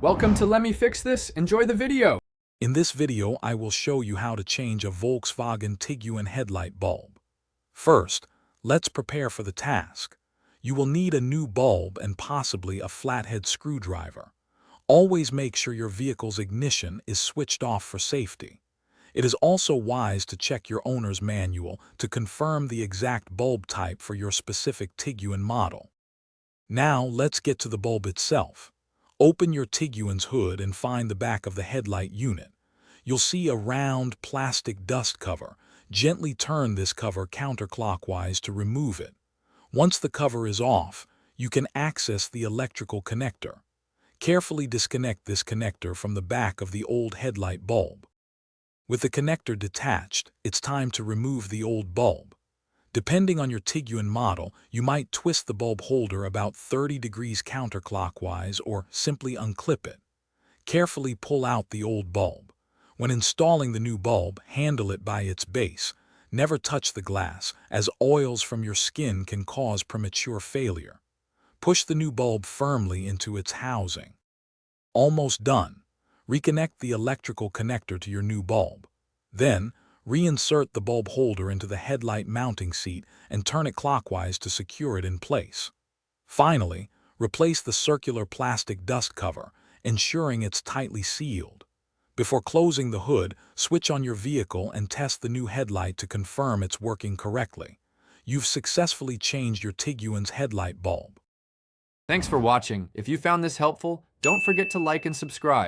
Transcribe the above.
Welcome to Let Me Fix This. Enjoy the video. In this video, I will show you how to change a Volkswagen Tiguan headlight bulb. First, let's prepare for the task. You will need a new bulb and possibly a flathead screwdriver. Always make sure your vehicle's ignition is switched off for safety. It is also wise to check your owner's manual to confirm the exact bulb type for your specific Tiguan model. Now, let's get to the bulb itself. Open your Tiguan's hood and find the back of the headlight unit. You'll see a round plastic dust cover. Gently turn this cover counterclockwise to remove it. Once the cover is off, you can access the electrical connector. Carefully disconnect this connector from the back of the old headlight bulb. With the connector detached, it's time to remove the old bulb. Depending on your Tiguan model, you might twist the bulb holder about 30 degrees counterclockwise or simply unclip it. Carefully pull out the old bulb. When installing the new bulb, handle it by its base. Never touch the glass, as oils from your skin can cause premature failure. Push the new bulb firmly into its housing. Almost done. Reconnect the electrical connector to your new bulb. Then, reinsert the bulb holder into the headlight mounting seat and turn it clockwise to secure it in place. Finally, replace the circular plastic dust cover, ensuring it's tightly sealed. Before closing the hood, switch on your vehicle and test the new headlight to confirm it's working correctly. You've successfully changed your Tiguan's headlight bulb. Thanks for watching. If you found this helpful, don't forget to like and subscribe.